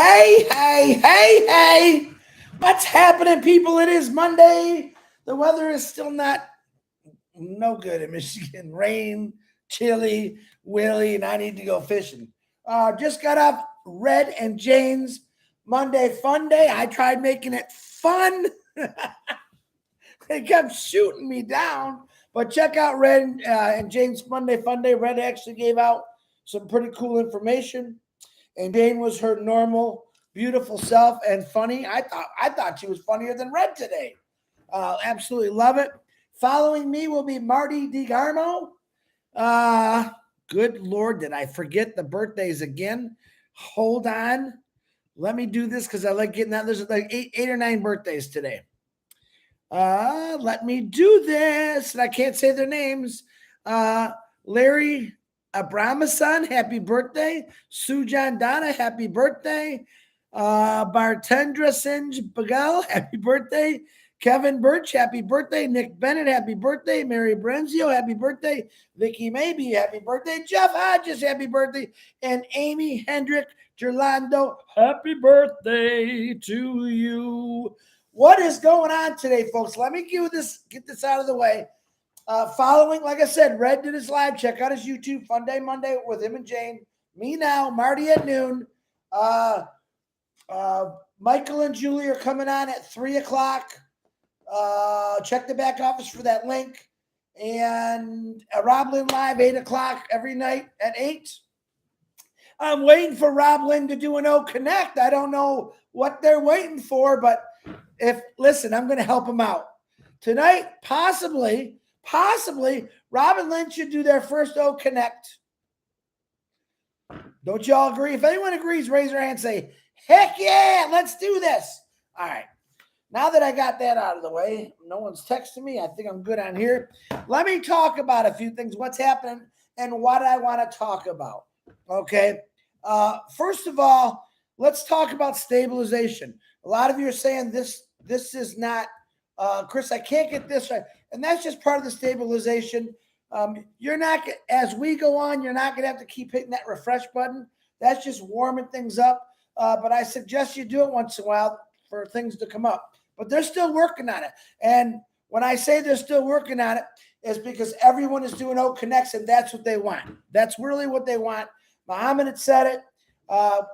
Hey. What's happening, people? It is Monday. The weather is still no good in Michigan. Rain, chilly, willy, and I need to go fishing. Just got off Red and Jane's Monday Fun Day. I tried making it fun. They kept shooting me down. But check out Red and Jane's Monday Fun Day. Red actually gave out some pretty cool information, and Jane was her normal, beautiful self and funny. I thought she was funnier than Red today. Absolutely love it. Following me will be Marty DeGarmo. Good Lord, did I forget the birthdays again? Hold on. Let me do this because I like getting that. There's like eight or nine birthdays today. Let me do this. And I can't say their names. Larry Abramason, happy birthday. Sujan Donna, happy birthday. Bartendra Sinj Bagal, happy birthday. Kevin Birch, happy birthday. Nick Bennett, happy birthday. Mary Brenzio, happy birthday. Vicky Maybe, happy birthday. Jeff Hodges, happy birthday. And Amy Hendrick Gerlando, happy birthday to you. What is going on today, folks? Let me get this out of the way. Following, like I said, Red did his live. Check out his YouTube, Fun Day Monday with him and Jane. Me now, Marty at noon. Michael and Julie are coming on at 3 o'clock. Check the back office for that link. And Rob Lynn live 8 o'clock every night at 8. I'm waiting for Rob Lynn to do an O Connect. I don't know what they're waiting for, but listen, I'm going to help them out tonight. Possibly, Robin Lynn should do their first O Connect. Don't y'all agree? If anyone agrees, raise their hand. Say, heck yeah, let's do this. All right. Now that I got that out of the way, no one's texting me. I think I'm good on here. Let me talk about a few things, what's happening and what I want to talk about. Okay. First of all, let's talk about stabilization. A lot of you are saying this is not, Chris, I can't get this right. And that's just part of the stabilization. You're not, as we go on, you're not going to have to keep hitting that refresh button. That's just warming things up. But I suggest you do it once in a while for things to come up. But they're still working on it. And when I say they're still working on it, it's because everyone is doing O Connects, and that's what they want. That's really what they want. Muhammad had said it.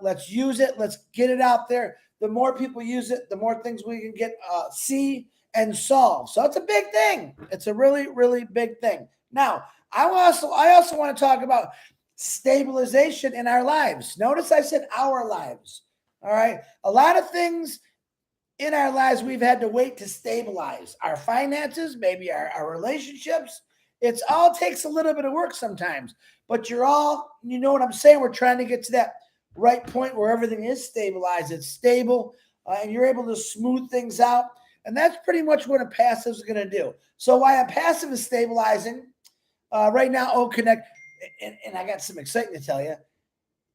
Let's use it. Let's get it out there. The more people use it, the more things we can get, see and solve. So it's a big thing. It's a really, really big thing. Now, I also want to talk about stabilization in our lives. Notice I said our lives. All right. A lot of things in our lives we've had to wait to stabilize. Our finances, maybe our relationships. It's all takes a little bit of work sometimes. But you know what I'm saying? We're trying to get to that right point where everything is stabilized. It's stable, and you're able to smooth things out. And that's pretty much what Onpassive is going to do. So while Onpassive is stabilizing, right now, O Connect, and I got some excitement to tell you.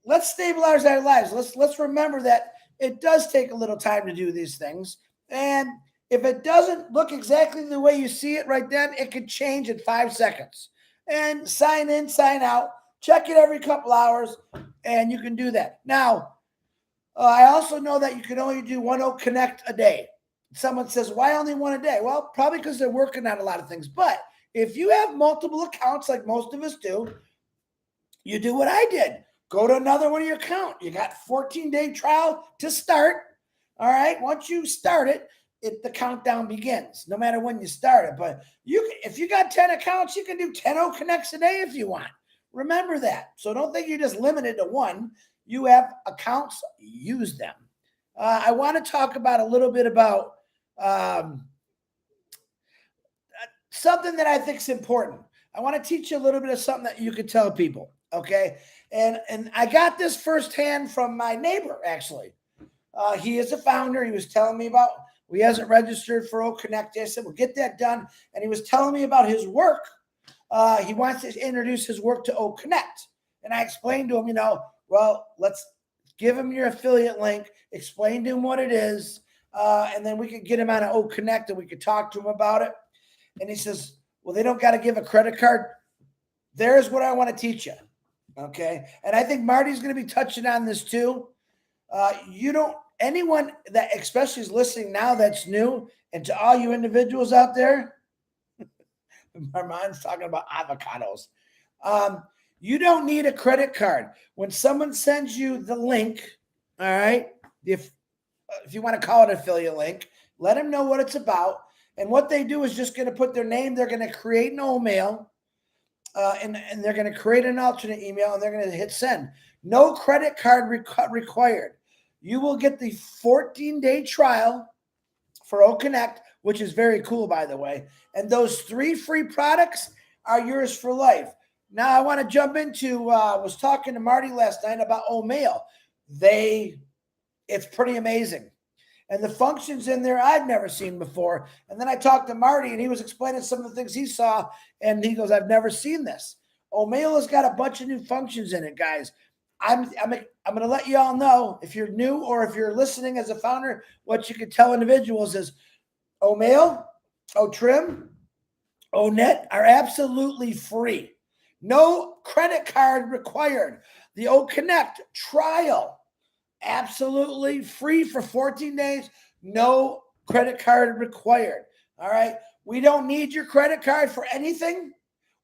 Let's stabilize our lives. Let's remember that it does take a little time to do these things. And if it doesn't look exactly the way you see it right then, it could change in 5 seconds. And sign in, sign out. Check it every couple hours, and you can do that. Now, I also know that you can only do one O Connect a day. Someone says, why only one a day? Well, probably because they're working on a lot of things. But if you have multiple accounts like most of us do, you do what I did. Go to another one of your account. You got 14-day trial to start. All right. Once you start it, the countdown begins, no matter when you start it. But if you got 10 accounts, you can do 10 O Connects a day if you want. Remember that. So don't think you're just limited to one. You have accounts, use them. I want to talk about a little bit about something that I think is important. I want to teach you a little bit of something that you could tell people. Okay. And I got this firsthand from my neighbor, actually. He is a founder. He was telling me about, he hasn't registered for O Connect. I said, well, get that done. And he was telling me about his work. He wants to introduce his work to O Connect. And I explained to him, well, let's give him your affiliate link, explain to him what it is, and then we could get him on an O Connect and we could talk to him about it. And he says, well, they don't got to give a credit card. There's what I want to teach you. Okay. And I think Marty's going to be touching on this too. You don't, anyone that especially is listening now that's new, and to all you individuals out there, my mind's talking about avocados. You don't need a credit card. When someone sends you the link, all right, if you want to call it an affiliate link, let them know what it's about. And what they do is just going to put their name. They're going to create an email, and they're going to create an alternate email, and they're going to hit send. No credit card required. You will get the 14-day trial for OConnect, which is very cool, by the way. And those 3 free products are yours for life. Now, I want to jump into, was talking to Marty last night about Omail. It's pretty amazing. And the functions in there I've never seen before. And then I talked to Marty, and he was explaining some of the things he saw, and he goes, I've never seen this. Omail has got a bunch of new functions in it, guys. I'm going to let you all know, if you're new or if you're listening as a founder, what you can tell individuals is Omail, Otrim, Onet are absolutely free. No credit card required. The OConnect trial, absolutely free for 14 days. No credit card required. All right. We don't need your credit card for anything.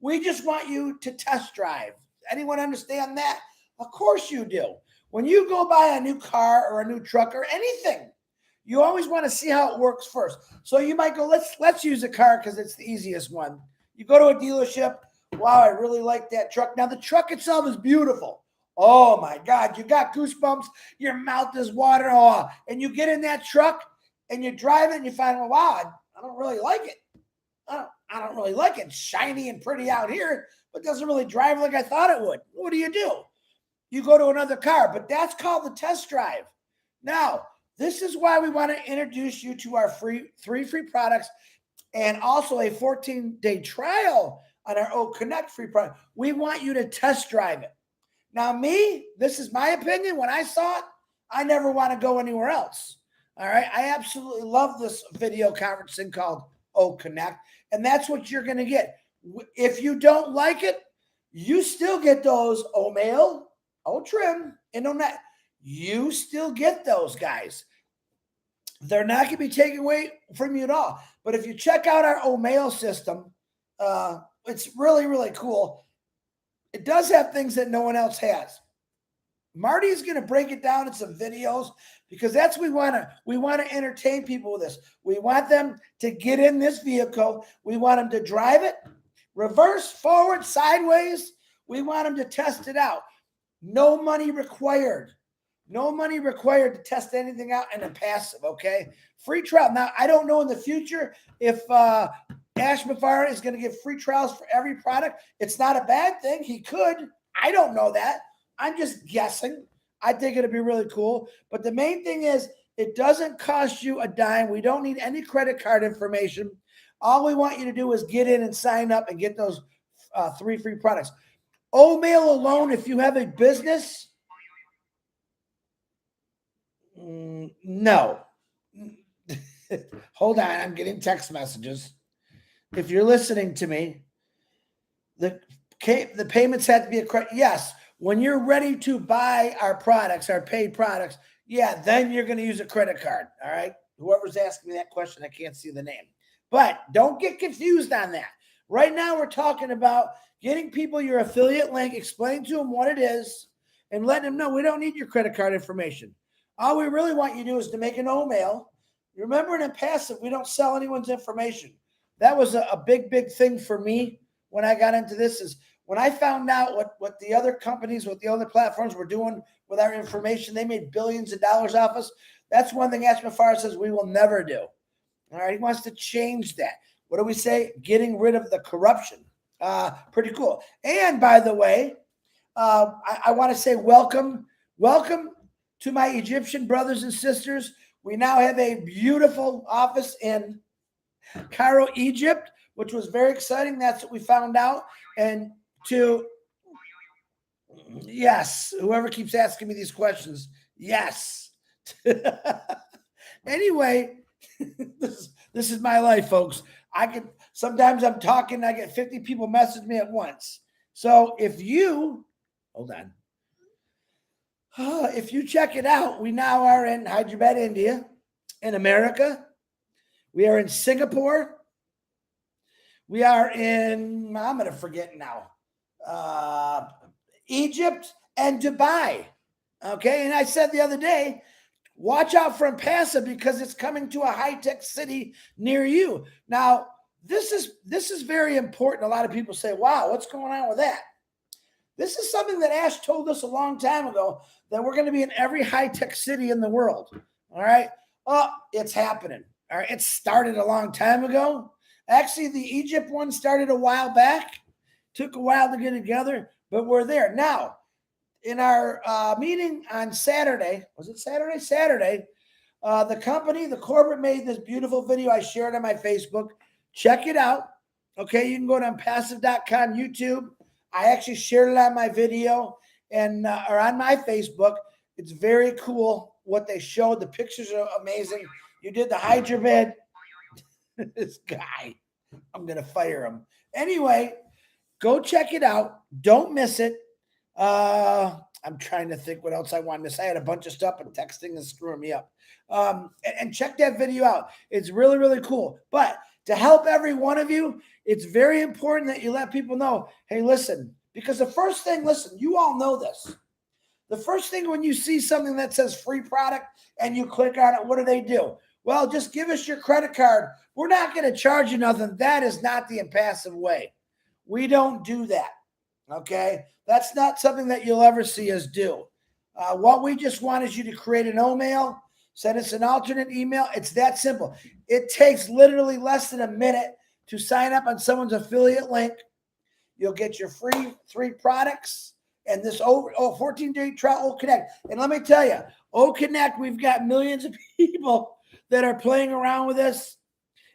We just want you to test drive. Anyone understand that? Of course you do. When you go buy a new car or a new truck or anything, you always want to see how it works first. So you might go, let's use a car because it's the easiest one. You go to a dealership. Wow, I really like that truck. Now, the truck itself is beautiful. Oh, my God. You got goosebumps. Your mouth is watering. Oh, and you get in that truck and you drive it and you find, well, wow, I don't really like it. I don't really like it. It's shiny and pretty out here, but doesn't really drive like I thought it would. What do? You go to another car, but that's called the test drive. Now, this is why we want to introduce you to our 3 free products and also a 14-day trial on our OConnect free product. We want you to test drive it. Now, this is my opinion. When I saw it, I never want to go anywhere else. All right. I absolutely love this video conferencing called OConnect, and that's what you're going to get. If you don't like it, you still get those Omail, Otrim, and Onet. You still get those, guys. They're not going to be taken away from you at all. But if you check out our Omail system, it's really, really cool. It does have things that no one else has. Marty's going to break it down in some videos because that's what we want to entertain people with this. We want them to get in this vehicle. We want them to drive it, reverse, forward, sideways. We want them to test it out. No money required. No money required to test anything out in a passive, okay? Free trial. Now, I don't know in the future if Ash Mufareh is going to give free trials for every product. It's not a bad thing. He could. I don't know that. I'm just guessing. I think it'd be really cool. But the main thing is it doesn't cost you a dime. We don't need any credit card information. All we want you to do is get in and sign up and get those 3 free products. Omail alone, if you have a business, no. Hold on. I'm getting text messages. If you're listening to me, the payments have to be a credit. Yes. When you're ready to buy our products, our paid products, yeah, then you're going to use a credit card. All right. Whoever's asking me that question, I can't see the name. But don't get confused on that. Right now, we're talking about getting people your affiliate link, explain to them what it is, and letting them know we don't need your credit card information. All we really want you to do is to make an Omail. Remember, in Onpassive, we don't sell anyone's information. That was a big, big thing for me when I got into this is when I found out what the other companies, what the other platforms were doing with our information, they made billions of dollars off us. That's one thing Ash Mufareh says we will never do. All right. He wants to change that. What do we say? Getting rid of the corruption. Pretty cool. And by the way, I want to say welcome to my Egyptian brothers and sisters. We now have a beautiful office in Cairo, Egypt, which was very exciting. That's what we found out. And yes, whoever keeps asking me these questions, yes. Anyway, this is my life, folks. Sometimes I'm talking, I get 50 people message me at once. So if you, hold on. If you check it out, we now are in Hyderabad, India, in America. We are in Singapore. We are in, I'm going to forget now, Egypt and Dubai. Okay. And I said the other day, watch out for Onpassive because it's coming to a high-tech city near you. Now, this is very important. A lot of people say, wow, what's going on with that? This is something that Ash told us a long time ago, that we're going to be in every high-tech city in the world. All right. Oh, it's happening. All right. It started a long time ago. Actually, the Egypt one started a while back. Took a while to get together, but we're there. Now, in our meeting on Saturday, was it Saturday? Saturday, the company, the corporate made this beautiful video. I shared on my Facebook. Check it out. Okay, you can go to Onpassive.com, YouTube. I actually shared it on my video and or on my Facebook. It's very cool what they showed. The pictures are amazing. You did the HydraBed. This guy, I'm going to fire him. Anyway, go check it out. Don't miss it. I'm trying to think what else I wanted to say. I had a bunch of stuff, and texting is screwing me up. And check that video out. It's really, really cool. But to help every one of you, it's very important that you let people know, hey, listen, because the first thing, listen, you all know this. The first thing when you see something that says free product and you click on it, what do? Well, just give us your credit card. We're not going to charge you nothing. That is not the Onpassive way. We don't do that. Okay? That's not something that you'll ever see us do. What we just want is you to create an email, send us an alternate email. It's that simple. It takes literally less than a minute to sign up on someone's affiliate link. You'll get your free 3 products and this 14-day trial Connect. And let me tell you, Connect, we've got millions of people that are playing around with this.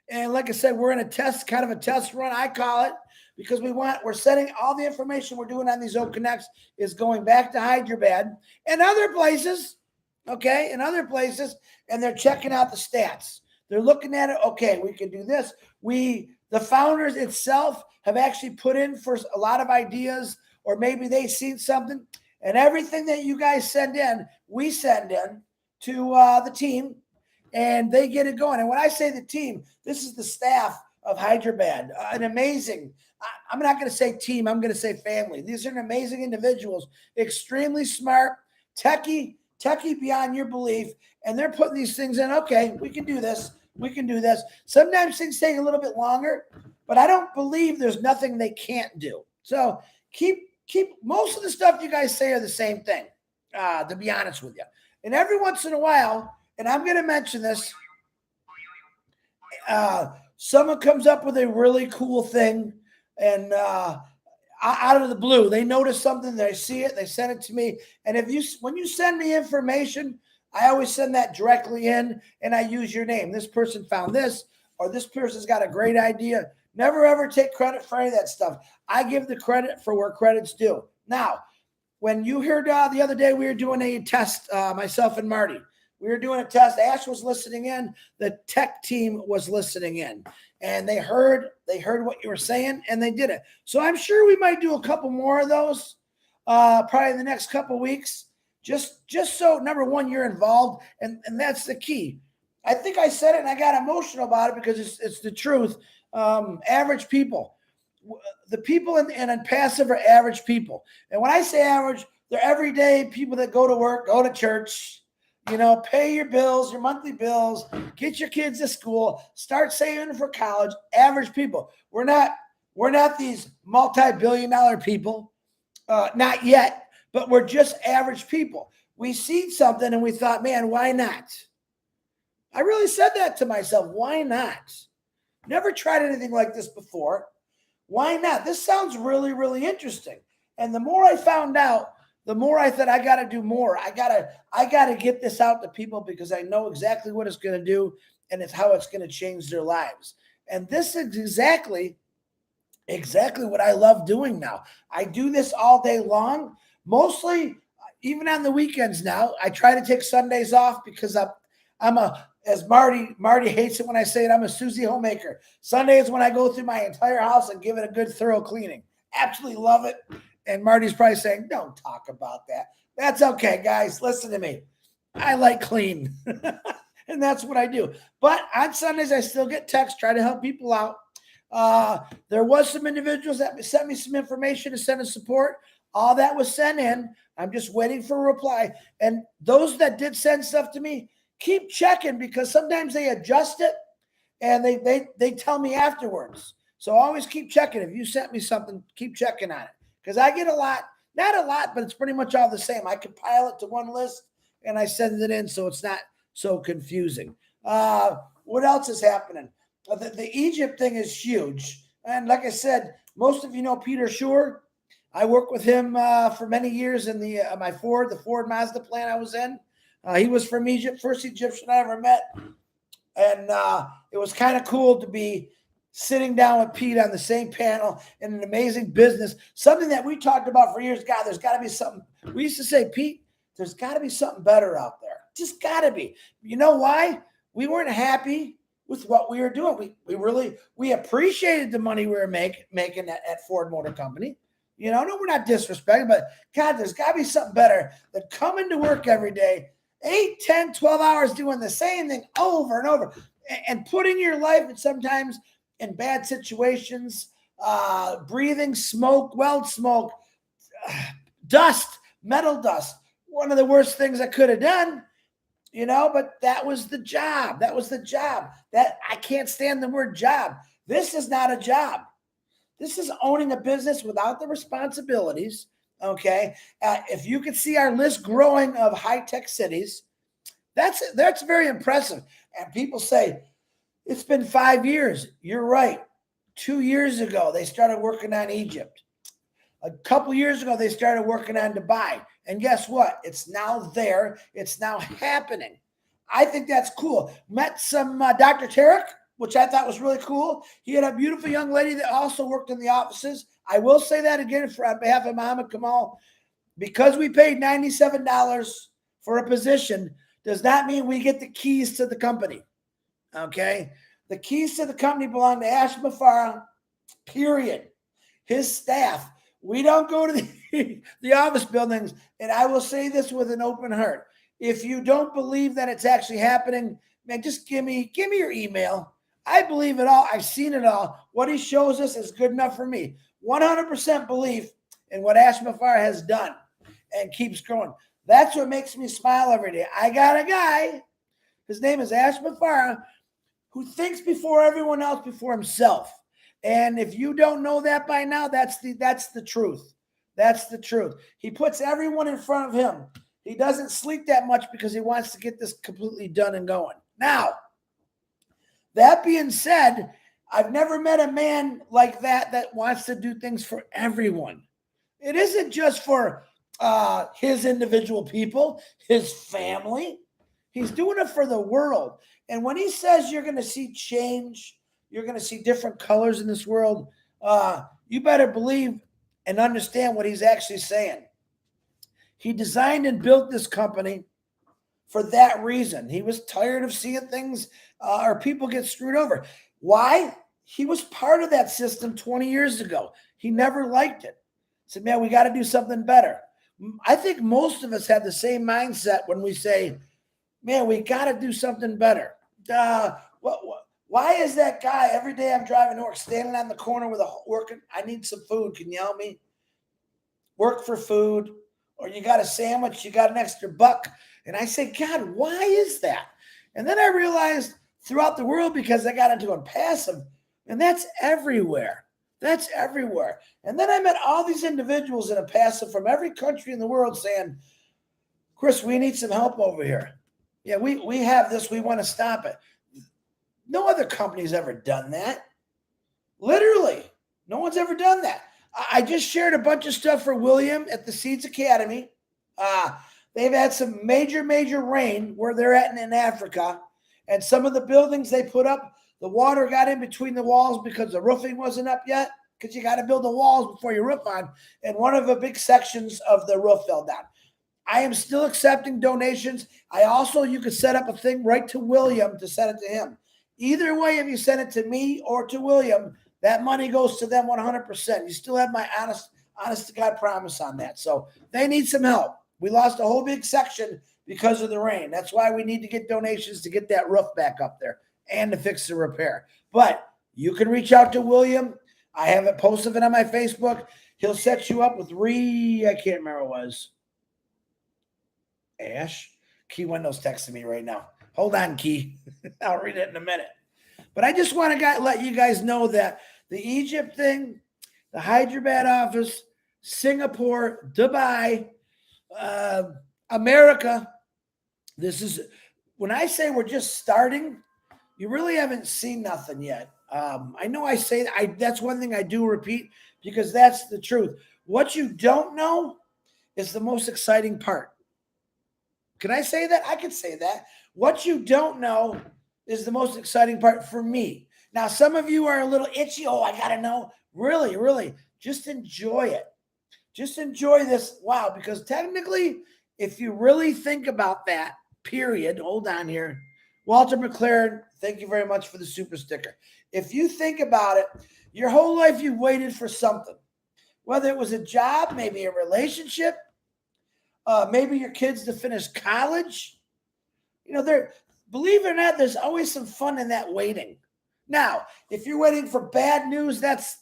And like I said, we're in a test, kind of a test run, I call it, because we're sending all the information we're doing on these Connects is going back to HydraBed and other places, okay, and they're checking out the stats. They're looking at it, okay, we can do this. The founders itself have actually put in for a lot of ideas, or maybe they've seen something, and everything that you guys send in, we send in to the team, and they get it going. And when I say the team, this is the staff of HydraBed, an amazing, I'm not going to say team, I'm going to say family. These are amazing individuals, extremely smart, techie beyond your belief, and they're putting these things in. Okay, we can do this. Sometimes things take a little bit longer, but I don't believe there's nothing they can't do. So keep most of the stuff you guys say are the same thing, to be honest with you. And every once in a while, and I'm going to mention this, someone comes up with a really cool thing, and out of the blue, they notice something, they see it, they send it to me. And when you send me information, I always send that directly in, and I use your name. This person found this, or this person's got a great idea. Never ever take credit for any of that stuff. I give the credit for where credit's due. Now, when you heard the other day, we were doing a test, myself and Marty. We were doing a test. Ash was listening in. The tech team was listening in, and they heard what you were saying, and they did it. So I'm sure we might do a couple more of those, probably in the next couple weeks. Just so, number one, you're involved, and that's the key. I think I said it, and I got emotional about it because it's the truth. Average people. The people in Onpassive are average people. And when I say average, they're everyday people that go to work, go to church, pay your bills, your monthly bills, get your kids to school, start saving for college. Average people. We're not these multi-billion-dollar people, not yet, but we're just average people. We seen something and we thought, man, why not? I really said that to myself. Why not? Never tried anything like this before. Why not? This sounds really, really interesting. And the more I found out, the more I thought I got to do more. I gotta get this out to people because I know exactly what it's going to do, and it's how it's going to change their lives. And this is exactly what I love doing now. I do this all day long, mostly even on the weekends now. I try to take Sundays off because as Marty hates it when I say it, I'm a Susie homemaker. Sunday is when I go through my entire house and give it a good thorough cleaning. Absolutely love it. And Marty's probably saying, don't talk about that. That's okay, guys. Listen to me. I like clean. And that's what I do. But on Sundays, I still get texts, try to help people out. There was some individuals that sent me some information to send in support. All that was sent in. I'm just waiting for a reply. And those that did send stuff to me, keep checking, because sometimes they adjust it and they tell me afterwards. So always keep checking. If you sent me something, keep checking on it, because I get a lot, not a lot, but it's pretty much all the same. I compile it to one list and I send it in, so it's not so confusing. What else is happening? The Egypt thing is huge. And like I said, most of you know Peter Schur. I worked with him for many years in the Ford Mazda plant I was in. He was from Egypt, first Egyptian I ever met. And it was kind of cool to be sitting down with Pete on the same panel in an amazing business, something that we talked about for years. God, there's got to be something. We used to say, Pete, there's got to be something better out there. Just got to be. You know why? We weren't happy with what we were doing. We appreciated the money we were making at Ford Motor Company. You know, no, we're not disrespecting, but God, there's got to be something better than coming to work every day, 8, 10, 12 hours doing the same thing over and over, and putting your life in sometimes in bad situations, breathing smoke, weld smoke, dust, metal dust. One of the worst things I could have done, you know, but that was the job. That was the job. That I can't stand the word job. This is not a job. This is owning a business without the responsibilities. Okay. If you could see our list growing of high-tech cities, that's very impressive. And people say, it's been 5 years. You're right. 2 years ago, they started working on Egypt. A couple years ago, they started working on Dubai. And guess what? It's now there. It's now happening. I think that's cool. Met some Dr. Tarek, which I thought was really cool. He had a beautiful young lady that also worked in the offices. I will say that again on behalf of Muhammad Kamal. Because we paid $97 for a position does not mean we get the keys to the company. Okay? The keys to the company belong to Ash Mufareh, period. His staff. We don't go to the office buildings, and I will say this with an open heart. If you don't believe that it's actually happening, man, just give me your email. I believe it all. I've seen it all. What he shows us is good enough for me. 100% belief in what Ash Mufareh has done and keeps growing. That's what makes me smile every day. I got a guy, his name is Ash Mufareh, who thinks before everyone else, before himself. And if you don't know that by now, that's the truth. That's the truth. He puts everyone in front of him. He doesn't sleep that much because he wants to get this completely done and going. Now, that being said, I've never met a man like that wants to do things for everyone. It isn't just for his individual people, his family. He's doing it for the world. And when he says you're going to see change, you're going to see different colors in this world, you better believe and understand what he's actually saying. He designed and built this company for that reason. He was tired of seeing things or people get screwed over. Why? He was part of that system 20 years ago. He never liked it. He said, man, we got to do something better. I think most of us have the same mindset when we say, man, we got to do something better. Why is that guy every day I'm driving to work standing on the corner with working? I need some food. Can you help me? Work for food. Or you got a sandwich, you got an extra buck. And I say, God, why is that? And then I realized throughout the world, because I got into Onpassive, and that's everywhere. That's everywhere. And then I met all these individuals in Onpassive from every country in the world saying, Chris, we need some help over here. Yeah, we have this. We want to stop it. No other company's ever done that. Literally, no one's ever done that. I just shared a bunch of stuff for William at the Seeds Academy. They've had some major rain where they're at in Africa. And some of the buildings they put up, the water got in between the walls because the roofing wasn't up yet. Because you got to build the walls before you roof on. And one of the big sections of the roof fell down. I am still accepting donations. You could set up a thing right to William to send it to him. Either way, if you send it to me or to William, that money goes to them 100%. You still have my honest to God promise on that. So they need some help. We lost a whole big section because of the rain. That's why we need to get donations to get that roof back up there and to fix the repair. But you can reach out to William. I have it posted on my Facebook. He'll set you up with I can't remember what it was. Ash? Key Window's texting me right now. Hold on, Key. I'll read it in a minute. But I just want to let you guys know that the Egypt thing, the HydraBed office, Singapore, Dubai, America, this is, when I say we're just starting, you really haven't seen nothing yet. I know I say that's one thing I do repeat because that's the truth. What you don't know is the most exciting part. Can I say that? I could say that. What you don't know is the most exciting part for me. Now, some of you are a little itchy. Oh, I got to know. Really, really, just enjoy it. Just enjoy this. Wow, because technically, if you really think about that, period, hold on here. Walter McLaren, thank you very much for the super sticker. If you think about it, your whole life you've waited for something, whether it was a job, maybe a relationship, maybe your kids to finish college. Believe it or not, there's always some fun in that waiting. Now, if you're waiting for bad news, that's,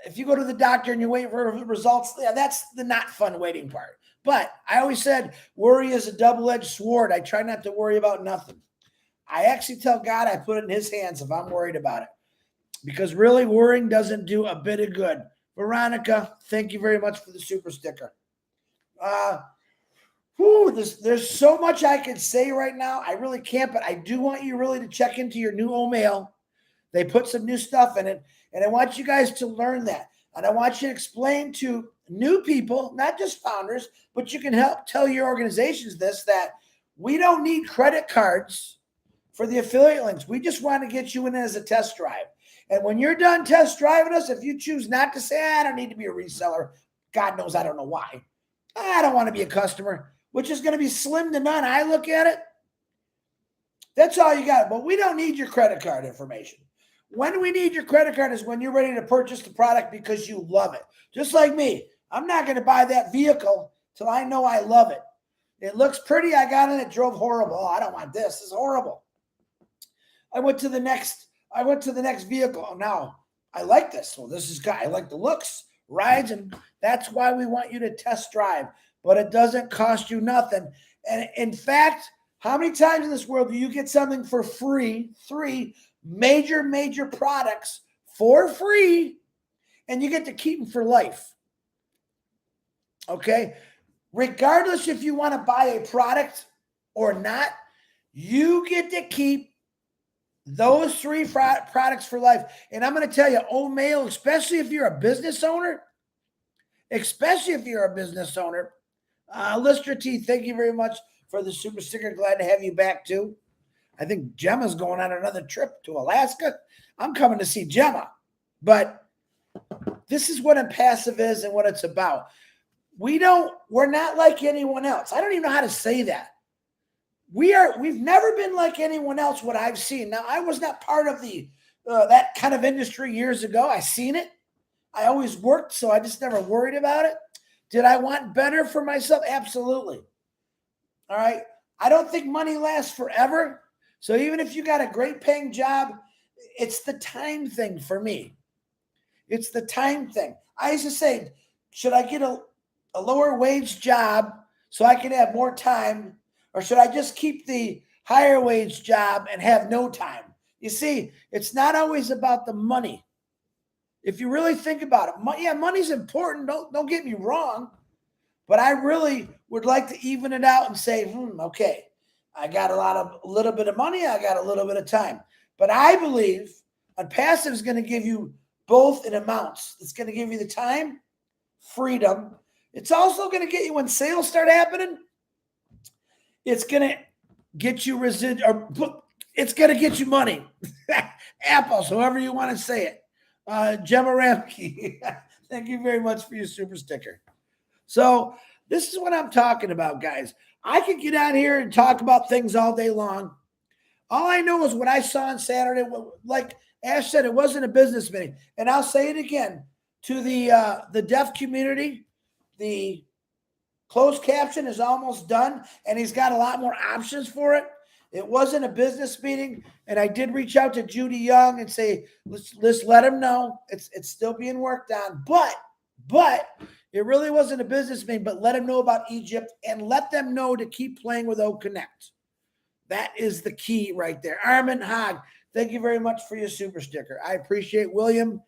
if you go to the doctor and you wait for results, yeah, that's the not fun waiting part. But I always said worry is a double-edged sword. I try not to worry about nothing. I actually tell God I put it in his hands if I'm worried about it. Because really worrying doesn't do a bit of good. Veronica, thank you very much for the super sticker. There's so much I could say right now. I really can't, but I do want you really to check into your new mail. They put some new stuff in it, and I want you guys to learn that. And I want you to explain to new people, not just founders, but you can help tell your organizations that we don't need credit cards for the affiliate links. We just want to get you in as a test drive. And when you're done test driving us, if you choose not to say, I don't need to be a reseller, God knows I don't know why. I don't want to be a customer, which is going to be slim to none. I look at it. That's all you got. But we don't need your credit card information. When we need your credit card is when you're ready to purchase the product because you love it. Just like me. I'm not going to buy that vehicle till I know I love it. It looks pretty. I got in it. Drove horrible. Oh, I don't want this. It's horrible. I went to the next vehicle. Oh, now I like this. Well, this is good. I like the looks, rides, and that's why we want you to test drive. But it doesn't cost you nothing. And in fact, how many times in this world do you get something for free? 3 major products for free, and you get to keep them for life. Okay? Regardless if you want to buy a product or not, you get to keep those 3 products for life. And I'm going to tell you, mail, especially if you're a business owner, Lister T, thank you very much for the super sticker. Glad to have you back too. I think Gemma's going on another trip to Alaska. I'm coming to see Gemma. But this is what Onpassive is and what it's about. We're not like anyone else. I don't even know how to say that. We've never been like anyone else, what I've seen. Now, I was not part of that kind of industry years ago. I seen it. I always worked, so I just never worried about it. Did I want better for myself? Absolutely. All right. I don't think money lasts forever. So even if you got a great paying job, it's the time thing for me. It's the time thing. I used to say, should I get a lower wage job so I can have more time? Or should I just keep the higher wage job and have no time? You see, it's not always about the money. If you really think about it, money's important. Don't get me wrong. But I really would like to even it out and say, okay, I got a little bit of money. I got a little bit of time. But I believe Onpassive is going to give you both in amounts. It's going to give you the time, freedom. It's also going to get you when sales start happening. It's going to get you it's going to get you money. Apples, however you want to say it. Gemma Ramke, thank you very much for your super sticker. So this is what I'm talking about, guys. I could get out here and talk about things all day long. All I know is what I saw on Saturday. Like Ash said, it wasn't a business meeting. And I'll say it again to the deaf community, the Closed caption is almost done, and he's got a lot more options for it. It wasn't a business meeting, and I did reach out to Judy Young and say, let's let him know it's still being worked on. But it really wasn't a business meeting, but let him know about Egypt and let them know to keep playing with O Connect. That is the key right there. Armin Hogg, thank you very much for your super sticker. I appreciate William.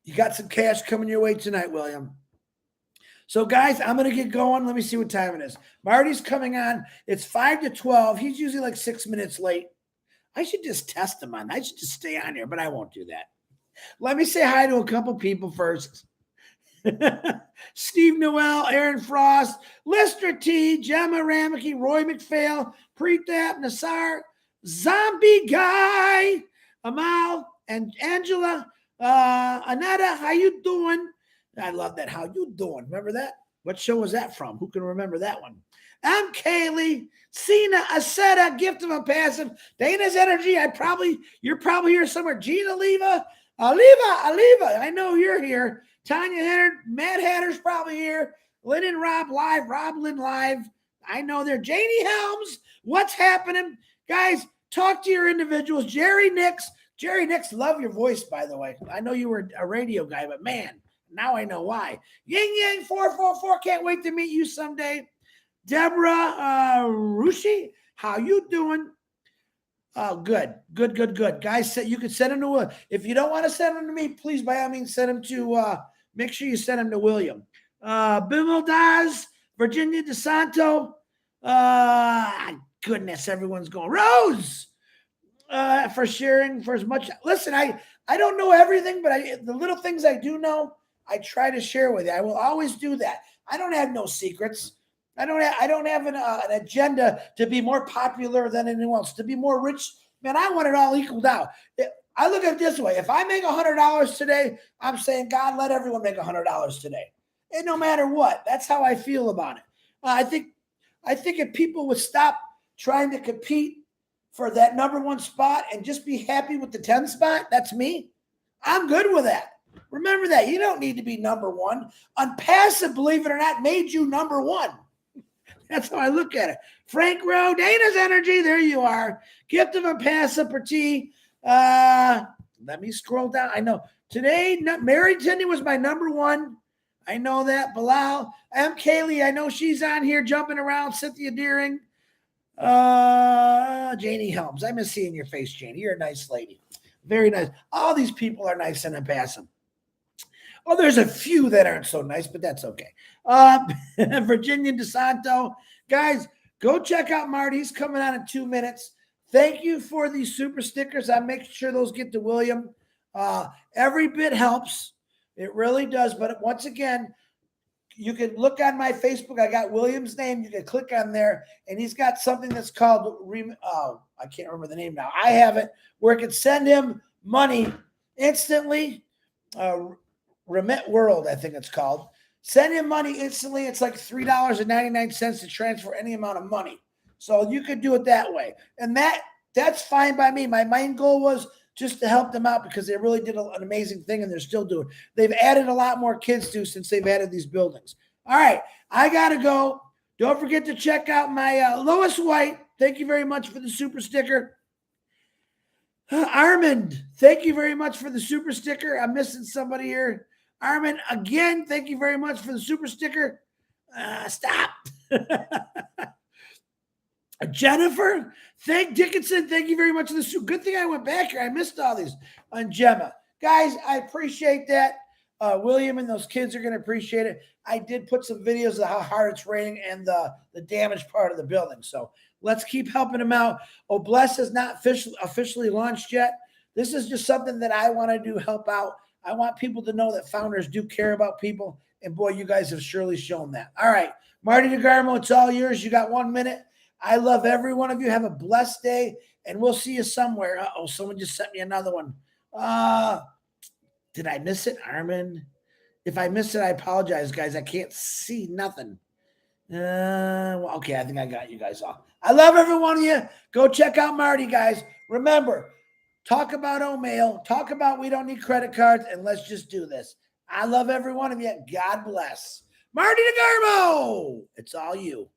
You got some cash coming your way tonight, William. So, guys, I'm going to get going. Let me see what time it is. Marty's coming on. It's 5 to 12. He's usually like 6 minutes late. I should just test him on. I should just stay on here, but I won't do that. Let me say hi to a couple people first. Steve Noel, Aaron Frost, Lister T, Gemma Rameke, Roy McPhail, Preetap, Nassar, Zombie Guy, Amal, and Angela, Anetta, how you doing? I love that. How you doing? Remember that? What show was that from? Who can remember that one? I'm Kaylee, Cena, Aseta, Gift of Onpassive, Dana's Energy. You're probably here somewhere. Gina Leva, Aliva. I know you're here. Tanya Hatter, Matt Hatter's probably here. Lynn and Rob live. Rob Lynn live. I know they're Janie Helms. What's happening? Guys, talk to your individuals. Jerry Nix, love your voice, by the way. I know you were a radio guy, but man, now I know why. Ying Yang 444, can't wait to meet you someday. Deborah Rushi, how you doing? Oh, good. Guys, you can send them to, if you don't want to send them to me, please, by all means, send them to, make sure you send them to William. Bimmel Daz, Virginia DeSanto. Goodness, everyone's going. Rose, for sharing for as much. Listen, I don't know everything, but the little things I do know, I try to share with you. I will always do that. I don't have no secrets. I don't have an agenda to be more popular than anyone else, to be more rich. Man, I want it all equaled out. I look at it this way. If I make $100 today, I'm saying, God, let everyone make $100 today. And no matter what, that's how I feel about it. I think if people would stop trying to compete for that number one spot and just be happy with the 10th spot, that's me. I'm good with that. Remember that. You don't need to be number one. Onpassive, believe it or not, made you number one. That's how I look at it. Frank Rowe, Dana's Energy, there you are. Gift of Onpassive for T. Let me scroll down. I know today, Mary Tinney was my number one. I know that. Bilal, M. Kaylee, I know she's on here jumping around. Cynthia Deering, Janie Helms. I miss seeing your face, Janie. You're a nice lady. Very nice. All these people are nice and Onpassive. Oh, there's a few that aren't so nice, but that's okay. Virginia DeSanto. Guys, go check out Marty. He's coming on in 2 minutes. Thank you for these super stickers. I'm making sure those get to William. Every bit helps. It really does. But once again, you can look on my Facebook. I got William's name. You can click on there, and he's got something that's called, I can't remember the name now. I have it, where it can send him money instantly. Remit World, I think it's called. Send him money instantly. It's like $3.99 to transfer any amount of money. So you could do it that way. And that's fine by me. My main goal was just to help them out because they really did an amazing thing, and they're still doing. They've added a lot more kids too since they've added these buildings. All right, I got to go. Don't forget to check out my Lois White. Thank you very much for the super sticker. Armand, thank you very much for the super sticker. I'm missing somebody here. Armin, again, thank you very much for the super sticker. Stop. Jennifer, Dickinson, thank you very much for the super. Good thing I went back here. I missed all these on Gemma. Guys, I appreciate that. William and those kids are going to appreciate it. I did put some videos of how hard it's raining and the damaged part of the building. So let's keep helping them out. Bless is not officially launched yet. This is just something that I want to do, help out. I want people to know that founders do care about people. And boy, you guys have surely shown that. All right, Marty DeGarmo, it's all yours. You got 1 minute. I love every one of you. Have a blessed day, and we'll see you somewhere. Uh-oh, someone just sent me another one. Did I miss it, Armin? If I missed it, I apologize, guys. I can't see nothing. Well, okay, I think I got you guys all. I love every one of you. Go check out Marty, guys. Remember, talk about O-mail. Talk about we don't need credit cards, and let's just do this. I love every one of you. God bless. Marty DeGarmo, it's all you.